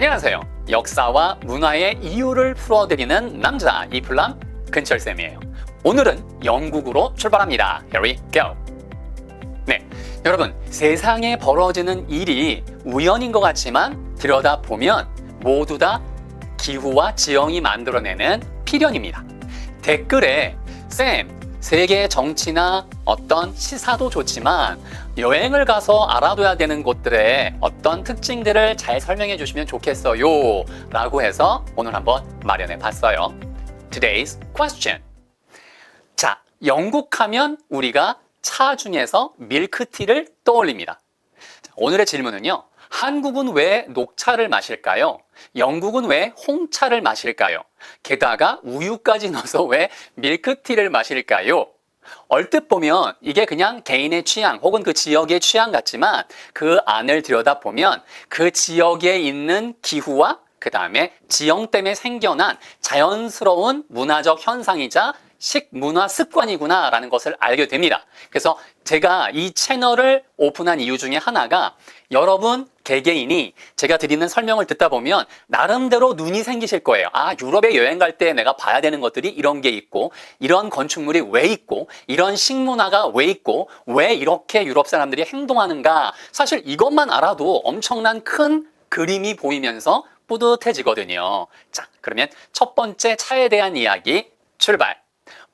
안녕하세요. 역사와 문화의 이유를 풀어드리는 남자 이플람 근철쌤이에요. 오늘은 영국으로 출발합니다. Here we go. 네, 여러분, 세상에 벌어지는 일이 우연인 것 같지만 들여다보면 모두 다 기후와 지형이 만들어내는 필연입니다. 댓글에 쌤, 세계 정치나 어떤 시사도 좋지만 여행을 가서 알아둬야 되는 곳들의 어떤 특징들을 잘 설명해 주시면 좋겠어요 라고 해서 오늘 한번 마련해 봤어요. Today's question. 자, 영국 하면 우리가 차 중에서 밀크티를 떠올립니다. 자, 오늘의 질문은요. 한국은 왜 녹차를 마실까요? 영국은 왜 홍차를 마실까요? 게다가 우유까지 넣어서 왜 밀크티를 마실까요? 얼뜻 보면 이게 그냥 개인의 취향 혹은 그 지역의 취향 같지만 그 안을 들여다보면 그 지역에 있는 기후와 그 다음에 지형 때문에 생겨난 자연스러운 문화적 현상이자 식문화 습관이구나 라는 것을 알게 됩니다. 그래서 제가 이 채널을 오픈한 이유 중에 하나가 여러분 개개인이 제가 드리는 설명을 듣다 보면 나름대로 눈이 생기실 거예요. 아, 유럽에 여행 갈 때 내가 봐야 되는 것들이 이런 게 있고 이런 건축물이 왜 있고 이런 식문화가 왜 있고 왜 이렇게 유럽 사람들이 행동하는가. 사실 이것만 알아도 엄청난 큰 그림이 보이면서 뿌듯해지거든요. 자, 그러면 첫 번째 차에 대한 이야기 출발.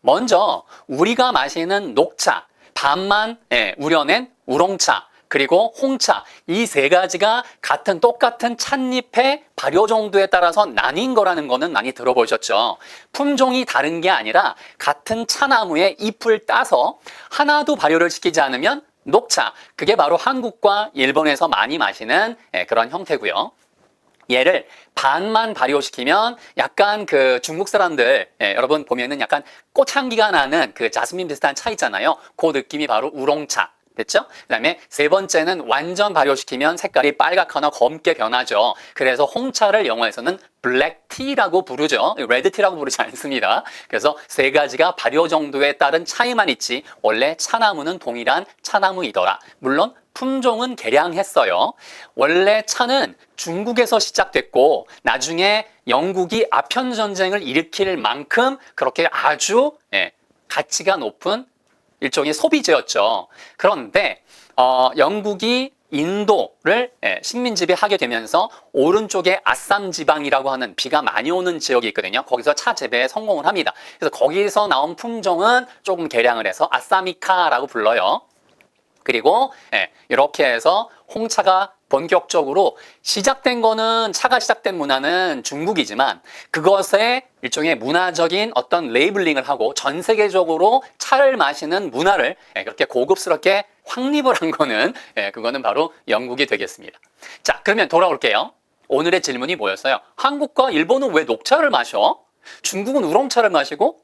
먼저 우리가 마시는 녹차, 반만 우려낸 우롱차, 그리고 홍차, 이 세 가지가 똑같은 찻잎의 발효 정도에 따라서 나뉜 거라는 거는 많이 들어보셨죠? 품종이 다른 게 아니라 같은 차나무의 잎을 따서 하나도 발효를 시키지 않으면 녹차, 그게 바로 한국과 일본에서 많이 마시는 그런 형태고요. 얘를 반만 발효시키면 약간 그 중국 사람들 여러분 보면은 약간 꽃향기가 나는 그 자스민 비슷한 차 있잖아요. 그 느낌이 바로 우롱차. 됐죠? 그 다음에 세 번째는 완전 발효시키면 색깔이 빨갛거나 검게 변하죠. 그래서 홍차를 영어에서는 블랙티라고 부르죠. 레드티라고 부르지 않습니다. 그래서 세 가지가 발효 정도에 따른 차이만 있지 원래 차나무는 동일한 차나무이더라. 물론 품종은 개량했어요. 원래 차는 중국에서 시작됐고 나중에 영국이 아편 전쟁을 일으킬 만큼 그렇게 아주 가치가 높은 일종의 소비재였죠. 그런데 영국이 인도를 식민 지배하게 되면서 오른쪽에 아쌈 지방이라고 하는 비가 많이 오는 지역이 있거든요. 거기서 차 재배에 성공을 합니다. 그래서 거기서 나온 품종은 조금 개량을 해서 아사미카라고 불러요. 그리고 이렇게 해서 홍차가 본격적으로 시작된 거는 차가 시작된 문화는 중국이지만 그것에 일종의 문화적인 어떤 레이블링을 하고 전 세계적으로 차를 마시는 문화를 그렇게 고급스럽게 확립을 한 거는 그거는 바로 영국이 되겠습니다. 자, 그러면 돌아올게요. 오늘의 질문이 뭐였어요? 한국과 일본은 왜 녹차를 마셔? 중국은 우롱차를 마시고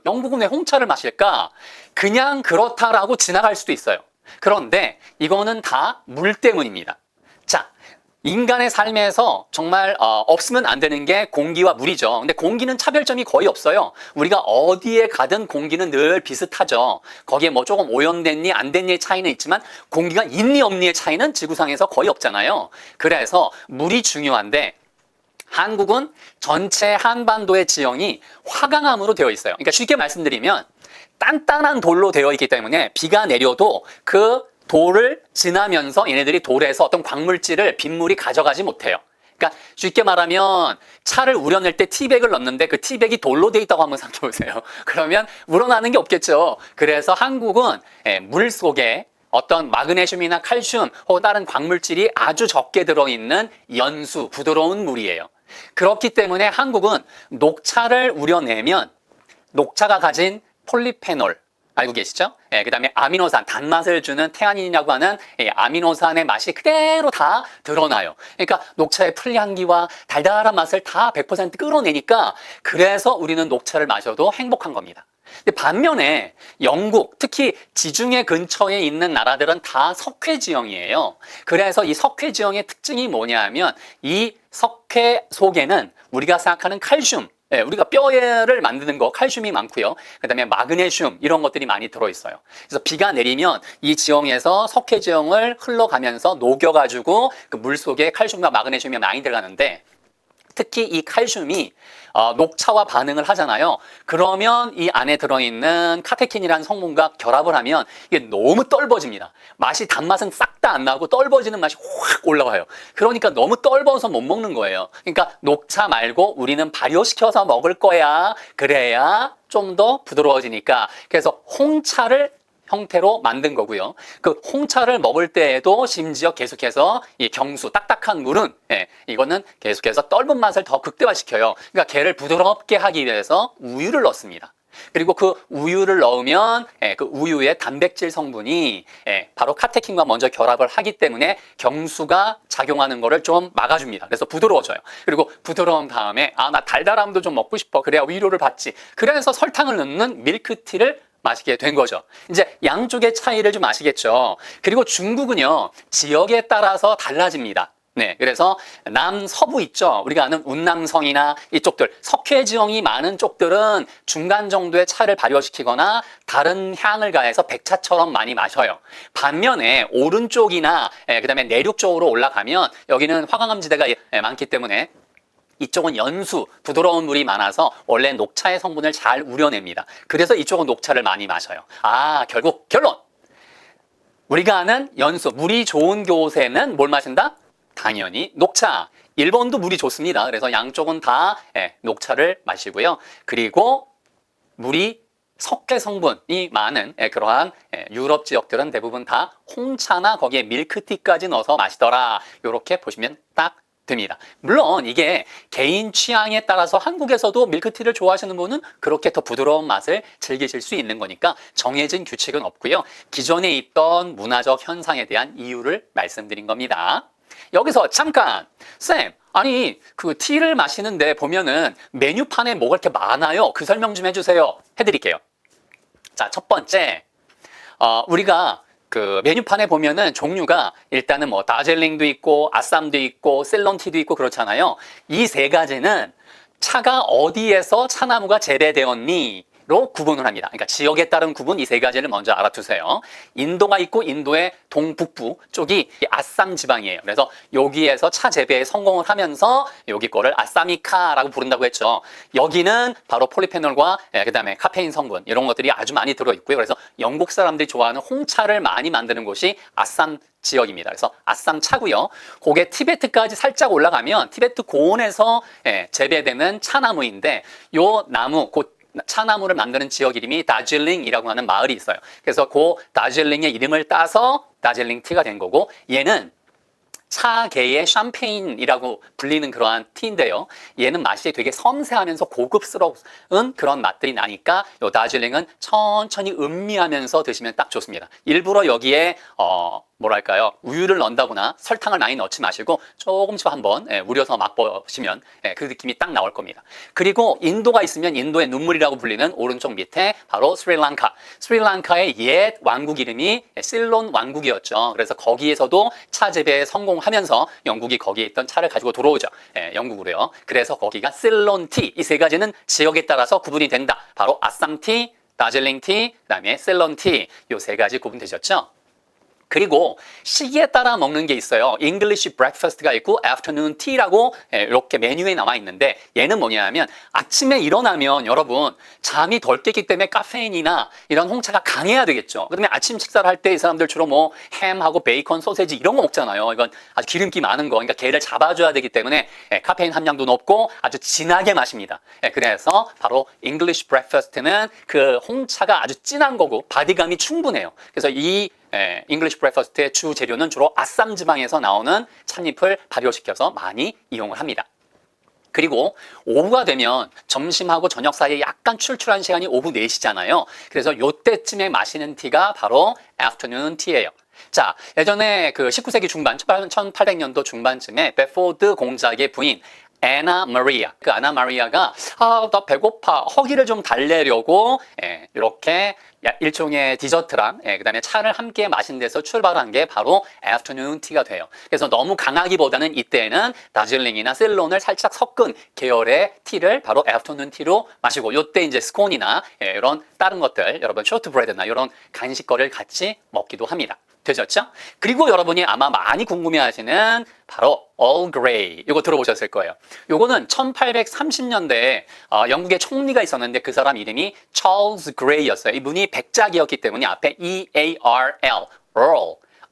영국은 왜 홍차를 마실까? 그냥 그렇다라고 지나갈 수도 있어요. 그런데 이거는 다 물 때문입니다. 자, 인간의 삶에서 정말 없으면 안 되는 게 공기와 물이죠. 근데 공기는 차별점이 거의 없어요. 우리가 어디에 가든 공기는 늘 비슷하죠. 거기에 뭐 조금 오염됐니 안 됐니의 차이는 있지만 공기가 있니 없니의 차이는 지구상에서 거의 없잖아요. 그래서 물이 중요한데 한국은 전체 한반도의 지형이 화강암으로 되어 있어요. 그러니까 쉽게 말씀드리면 단단한 돌로 되어 있기 때문에 비가 내려도 그 돌을 지나면서 얘네들이 돌에서 어떤 광물질을 빗물이 가져가지 못해요. 그러니까 쉽게 말하면 차를 우려낼 때 티백을 넣는데 그 티백이 돌로 되어 있다고 한번 생각해 보세요. 그러면 우러나는 게 없겠죠. 그래서 한국은 물 속에 어떤 마그네슘이나 칼슘 혹은 다른 광물질이 아주 적게 들어있는 연수, 부드러운 물이에요. 그렇기 때문에 한국은 녹차를 우려내면 녹차가 가진 폴리페놀 알고 계시죠? 그 다음에 아미노산, 단맛을 주는 태아닌이라고 하는 아미노산의 맛이 그대로 다 드러나요. 그러니까 녹차의 풀향기와 달달한 맛을 다 100% 끌어내니까 그래서 우리는 녹차를 마셔도 행복한 겁니다. 근데 반면에 영국, 특히 지중해 근처에 있는 나라들은 다 석회 지형이에요. 그래서 이 석회 지형의 특징이 뭐냐 하면 이 석회 속에는 우리가 생각하는 칼슘, 우리가 뼈를 만드는 거 칼슘이 많고요. 그다음에 마그네슘 이런 것들이 많이 들어있어요. 그래서 비가 내리면 이 지형에서 석회 지형을 흘러가면서 녹여가지고 그 물 속에 칼슘과 마그네슘이 많이 들어가는데 특히 이 칼슘이 녹차와 반응을 하잖아요. 그러면 이 안에 들어있는 카테킨이라는 성분과 결합을 하면 이게 너무 떫어집니다. 맛이 단맛은 싹 다 안 나고 떫어지는 맛이 확 올라와요. 그러니까 너무 떫어서 못 먹는 거예요. 그러니까 녹차 말고 우리는 발효시켜서 먹을 거야. 그래야 좀 더 부드러워지니까. 그래서 홍차를 형태로 만든 거고요. 그 홍차를 먹을 때에도 심지어 계속해서 이 경수, 딱딱한 물은 이거는 계속해서 떫은 맛을 더 극대화시켜요. 그러니까 걔를 부드럽게 하기 위해서 우유를 넣습니다. 그리고 그 우유를 넣으면 그 우유의 단백질 성분이 바로 카테킨과 먼저 결합을 하기 때문에 경수가 작용하는 거를 좀 막아줍니다. 그래서 부드러워져요. 그리고 부드러운 다음에 나 달달함도 좀 먹고 싶어. 그래야 위로를 받지. 그래서 설탕을 넣는 밀크티를 마시게 된 거죠. 이제 양쪽의 차이를 좀 아시겠죠? 그리고 중국은요, 지역에 따라서 달라집니다. 네, 그래서 남서부 있죠. 우리가 아는 운남성이나 이쪽들, 석회 지형이 많은 쪽들은 중간 정도의 차를 발효시키거나 다른 향을 가해서 백차처럼 많이 마셔요. 반면에 오른쪽이나 그다음에 내륙 쪽으로 올라가면 여기는 화강암지대가 많기 때문에 이쪽은 연수, 부드러운 물이 많아서 원래 녹차의 성분을 잘 우려냅니다. 그래서 이쪽은 녹차를 많이 마셔요. 결국 결론! 우리가 아는 연수, 물이 좋은 곳에는 뭘 마신다? 당연히 녹차. 일본도 물이 좋습니다. 그래서 양쪽은 다 녹차를 마시고요. 그리고 물이 석회 성분이 많은 그러한 유럽 지역들은 대부분 다 홍차나 거기에 밀크티까지 넣어서 마시더라. 이렇게 보시면 딱 됩니다. 물론 이게 개인 취향에 따라서 한국에서도 밀크티를 좋아하시는 분은 그렇게 더 부드러운 맛을 즐기실 수 있는 거니까 정해진 규칙은 없고요. 기존에 있던 문화적 현상에 대한 이유를 말씀드린 겁니다. 여기서 잠깐! 쌤, 아니 그 티를 마시는데 보면은 메뉴판에 뭐가 이렇게 많아요. 그 설명 좀 해주세요. 해드릴게요. 자, 첫 번째, 우리가 그 메뉴판에 보면은 종류가 일단은 뭐 다젤링도 있고 아쌈도 있고 셀런티도 있고 그렇잖아요. 이 세 가지는 차가 어디에서 차나무가 재배되었니? 로 구분을 합니다. 그러니까 지역에 따른 구분 이 세 가지를 먼저 알아두세요. 인도가 있고 인도의 동북부 쪽이 아쌈 지방이에요. 그래서 여기에서 차 재배에 성공을 하면서 여기 거를 아사미카라고 부른다고 했죠. 여기는 바로 폴리페놀과 그다음에 카페인 성분 이런 것들이 아주 많이 들어있고요. 그래서 영국 사람들이 좋아하는 홍차를 많이 만드는 곳이 아쌈 지역입니다. 그래서 아쌈 차고요. 그게 티베트까지 살짝 올라가면 티베트 고원에서 재배되는 차나무인데 요 나무 곧 차나무를 만드는 지역 이름이 다질링이라고 하는 마을이 있어요. 그래서 그 다질링의 이름을 따서 다질링 티가 된 거고 얘는 차계의 샴페인이라고 불리는 그러한 티인데요. 얘는 맛이 되게 섬세하면서 고급스러운 그런 맛들이 나니까 이 다질링은 천천히 음미하면서 드시면 딱 좋습니다. 일부러 여기에 뭐랄까요, 우유를 넣는다거나 설탕을 많이 넣지 마시고 조금씩 한번 우려서 맛보시면 그 느낌이 딱 나올 겁니다. 그리고 인도가 있으면 인도의 눈물이라고 불리는 오른쪽 밑에 바로 스리랑카. 스리랑카의 옛 왕국 이름이 실론 왕국이었죠. 그래서 거기에서도 차 재배에 성공하면서 영국이 거기에 있던 차를 가지고 들어오죠. 영국으로요. 그래서 거기가 실론티. 이 세 가지는 지역에 따라서 구분이 된다. 바로 아쌈티, 다질링티, 그다음에 실론티. 이 세 가지 구분되셨죠? 그리고 시기에 따라 먹는 게 있어요. English breakfast가 있고 afternoon tea라고 이렇게 메뉴에 나와 있는데 얘는 뭐냐면 아침에 일어나면 여러분 잠이 덜 깼기 때문에 카페인이나 이런 홍차가 강해야 되겠죠. 그러면 아침 식사를 할 때 이 사람들 주로 뭐 햄하고 베이컨, 소세지 이런 거 먹잖아요. 이건 아주 기름기 많은 거. 그러니까 걔를 잡아줘야 되기 때문에 카페인 함량도 높고 아주 진하게 마십니다. 그래서 바로 English breakfast는 그 홍차가 아주 진한 거고 바디감이 충분해요. 그래서 이 잉글리시 브레이퍼스트의 주 재료는 주로 아쌈 지방에서 나오는 찻잎을 발효시켜서 많이 이용을 합니다. 그리고 오후가 되면 점심하고 저녁 사이에 약간 출출한 시간이 오후 4시잖아요. 그래서 요때쯤에 마시는 티가 바로 애프터눈 티예요. 자, 예전에 그 19세기 중반, 1800년도 중반쯤에 베포드 공작의 부인 애나 마리아. 그 아나 마리아가 나 배고파. 허기를 좀 달래려고 이렇게 일종의 디저트랑 그다음에 차를 함께 마신 데서 출발한 게 바로 애프터눈 티가 돼요. 그래서 너무 강하기보다는 이때는 다즐링이나 셀론을 살짝 섞은 계열의 티를 바로 애프터눈 티로 마시고 요때 이제 스콘이나 이런 다른 것들 여러분 쇼트브레드나 이런 간식거리를 같이 먹기도 합니다. 되셨죠? 그리고 여러분이 아마 많이 궁금해하시는 바로 Earl Grey 이거 들어보셨을 거예요. 요거는 1830년대에 영국의 총리가 있었는데 그 사람 이름이 찰스 그레이였어요. 이분이 백작이었기 때문에 앞에 E-A-R-L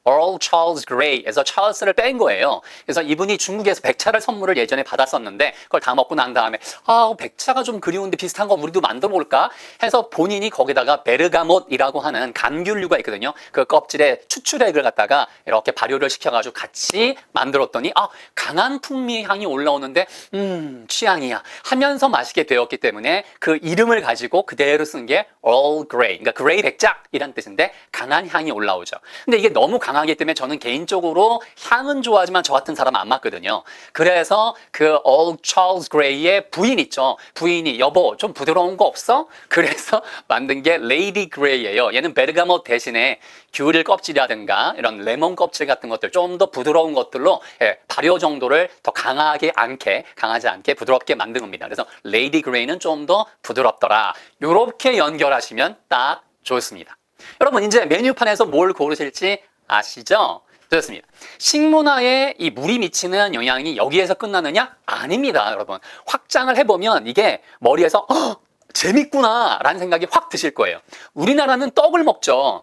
Earl Charles Grey에서 찰스를 뺀 거예요. 그래서 이분이 중국에서 백차를 선물을 예전에 받았었는데 그걸 다 먹고 난 다음에 백차가 좀 그리운데 비슷한 거 우리도 만들어 볼까 해서 본인이 거기다가 베르가못이라고 하는 감귤류가 있거든요. 그 껍질에 추출액을 갖다가 이렇게 발효를 시켜가지고 같이 만들었더니 강한 풍미 향이 올라오는데 취향이야 하면서 마시게 되었기 때문에 그 이름을 가지고 그대로 쓴 게 Earl Grey, 그러니까 그레이 백작이란 뜻인데 강한 향이 올라오죠. 근데 이게 너무 강하기 때문에 저는 개인적으로 향은 좋아하지만 저 같은 사람은 안 맞거든요. 그래서 그 Earl Charles Grey의 부인 있죠. 부인이 여보 좀 부드러운 거 없어? 그래서 만든 게 Lady Grey예요. 얘는 베르가못 대신에 귤 껍질이라든가 이런 레몬 껍질 같은 것들 좀 더 부드러운 것들로 발효 정도를 더 강하지 않게 부드럽게 만든 겁니다. 그래서 Lady Grey는 좀 더 부드럽더라. 이렇게 연결하시면 딱 좋습니다. 여러분 이제 메뉴판에서 뭘 고르실지 아시죠? 좋습니다. 식문화에 이 물이 미치는 영향이 여기에서 끝나느냐? 아닙니다, 여러분. 확장을 해보면 이게 머리에서 재밌구나 라는 생각이 확 드실 거예요. 우리나라는 떡을 먹죠.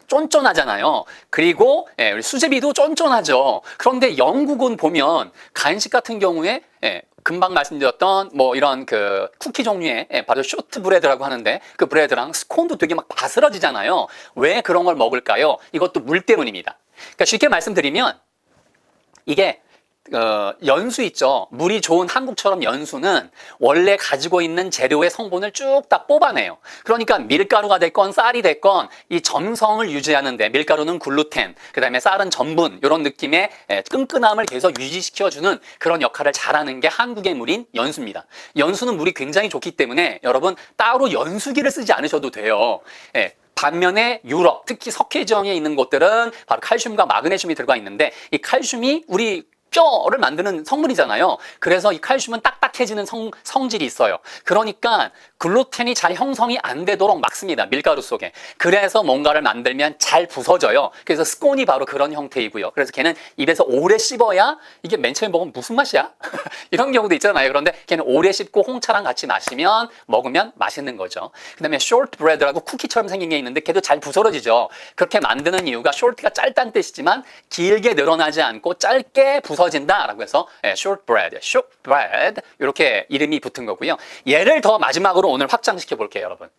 쫀쫀하잖아요. 그리고 우리 수제비도 쫀쫀하죠. 그런데 영국은 보면 간식 같은 경우에 금방 말씀드렸던 뭐 이런 그 쿠키 종류의 바로 쇼트브레드라고 하는데 그 브레드랑 스콘도 되게 막 바스러지잖아요. 왜 그런 걸 먹을까요? 이것도 물 때문입니다. 그러니까 쉽게 말씀드리면 이게 연수 있죠. 물이 좋은 한국처럼 연수는 원래 가지고 있는 재료의 성분을 쭉 다 뽑아내요. 그러니까 밀가루가 됐건 쌀이 됐건 이 점성을 유지하는데 밀가루는 글루텐, 그 다음에 쌀은 전분 이런 느낌의 끈끈함을 계속 유지시켜주는 그런 역할을 잘하는 게 한국의 물인 연수입니다. 연수는 물이 굉장히 좋기 때문에 여러분 따로 연수기를 쓰지 않으셔도 돼요. 반면에 유럽, 특히 석회지형에 있는 곳들은 바로 칼슘과 마그네슘이 들어가 있는데 이 칼슘이 우리 뼈를 만드는 성분이잖아요. 그래서 이 칼슘은 딱딱해지는 성질이 있어요. 그러니까 글루텐이 잘 형성이 안 되도록 막습니다. 밀가루 속에. 그래서 뭔가를 만들면 잘 부서져요. 그래서 스콘이 바로 그런 형태이고요. 그래서 걔는 입에서 오래 씹어야 이게 맨 처음에 먹으면 무슨 맛이야? 이런 경우도 있잖아요. 그런데 걔는 오래 씹고 홍차랑 같이 먹으면 맛있는 거죠. 그 다음에 shortbread라고 쿠키처럼 생긴 게 있는데 걔도 잘 부서지죠. 그렇게 만드는 이유가 short가 짧다는 뜻이지만 길게 늘어나지 않고 짧게 부서진다라고 해서 shortbread 이렇게 이름이 붙은 거고요. 얘를 더 마지막으로 오늘 확장시켜 볼게요, 여러분.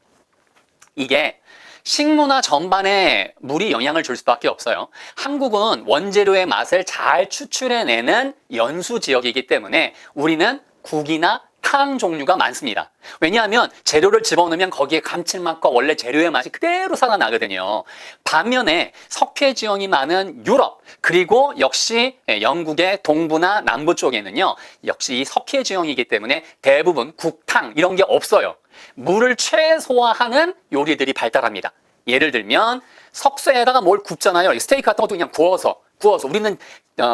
이게 식문화 전반에 물이 영향을 줄 수밖에 없어요. 한국은 원재료의 맛을 잘 추출해내는 연수 지역이기 때문에 우리는 국이나 탕 종류가 많습니다. 왜냐하면 재료를 집어넣으면 거기에 감칠맛과 원래 재료의 맛이 그대로 살아나거든요. 반면에 석회 지형이 많은 유럽 그리고 역시 영국의 동부나 남부 쪽에는요. 역시 이 석회 지형이기 때문에 대부분 국탕 이런 게 없어요. 물을 최소화하는 요리들이 발달합니다. 예를 들면 석쇠에다가 뭘 굽잖아요. 스테이크 같은 것도 그냥 구워서 우리는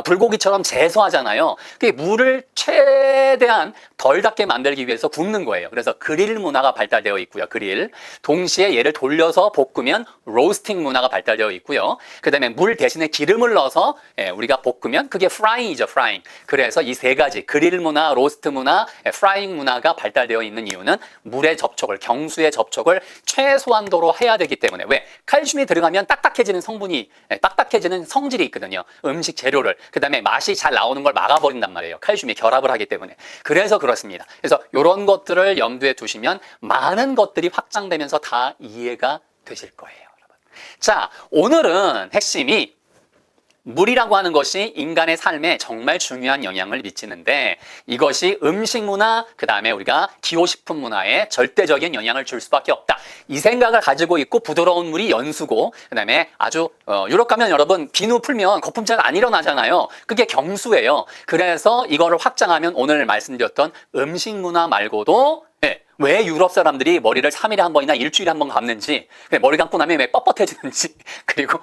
불고기처럼 제소하잖아요. 그게 물을 최대한 덜 닿게 만들기 위해서 굽는 거예요. 그래서 그릴 문화가 발달되어 있고요. 그릴. 동시에 얘를 돌려서 볶으면 로스팅 문화가 발달되어 있고요. 그 다음에 물 대신에 기름을 넣어서 우리가 볶으면 그게 프라잉이죠. 프라잉. 그래서 이 세 가지 그릴 문화, 로스트 문화, 프라잉 문화가 발달되어 있는 이유는 물의 접촉을, 경수의 접촉을 최소한도로 해야 되기 때문에 왜? 칼슘이 들어가면 딱딱해지는 성질이 있거든요. 음식 재료를. 그 다음에 맛이 잘 나오는 걸 막아버린단 말이에요. 칼슘이 결합을 하기 때문에. 그래서 그렇습니다. 그래서 이런 것들을 염두에 두시면 많은 것들이 확장되면서 다 이해가 되실 거예요, 여러분. 자, 오늘은 핵심이 물이라고 하는 것이 인간의 삶에 정말 중요한 영향을 미치는데 이것이 음식 문화, 그 다음에 우리가 기호식품 문화에 절대적인 영향을 줄 수밖에 없다. 이 생각을 가지고 있고 부드러운 물이 연수고 그 다음에 아주 유럽 가면 여러분 비누 풀면 거품 잘 안 일어나잖아요. 그게 경수예요. 그래서 이거를 확장하면 오늘 말씀드렸던 음식 문화 말고도 왜 유럽 사람들이 머리를 3일에 한 번이나 일주일에 한 번 감는지, 머리 감고 나면 왜 뻣뻣해지는지, 그리고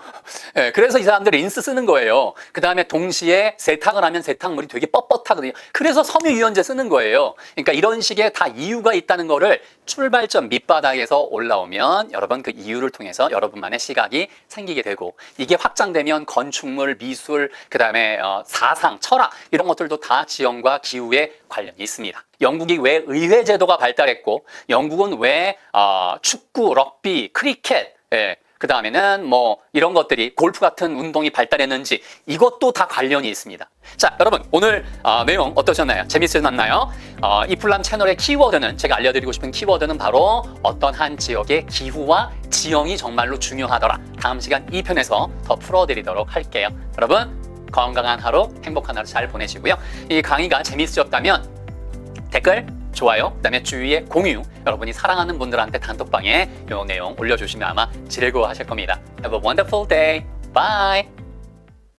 그래서 이 사람들이 린스 쓰는 거예요. 그 다음에 동시에 세탁을 하면 세탁물이 되게 뻣뻣하거든요. 그래서 섬유유연제 쓰는 거예요. 그러니까 이런 식의 다 이유가 있다는 거를 출발점 밑바닥에서 올라오면 여러분 그 이유를 통해서 여러분만의 시각이 생기게 되고 이게 확장되면 건축물, 미술, 그 다음에 사상, 철학 이런 것들도 다 지형과 기후에 관련이 있습니다. 영국이 왜 의회 제도가 발달했고 영국은 왜 축구, 럭비, 크리켓, 그 다음에는 뭐 이런 것들이 골프 같은 운동이 발달했는지 이것도 다 관련이 있습니다. 자, 여러분 오늘 내용 어떠셨나요? 재밌으셨나요? 이 풀람 채널의 키워드는 제가 알려드리고 싶은 키워드는 바로 어떤 한 지역의 기후와 지형이 정말로 중요하더라. 다음 시간 2편에서 더 풀어드리도록 할게요. 여러분 건강한 하루, 행복한 하루 잘 보내시고요. 이 강의가 재밌으셨다면 댓글, 좋아요, 그 다음에 주위에 공유, 여러분이 사랑하는 분들한테 단톡방에 이 내용 올려주시면 아마 즐거워하실 겁니다. Have a wonderful day. Bye.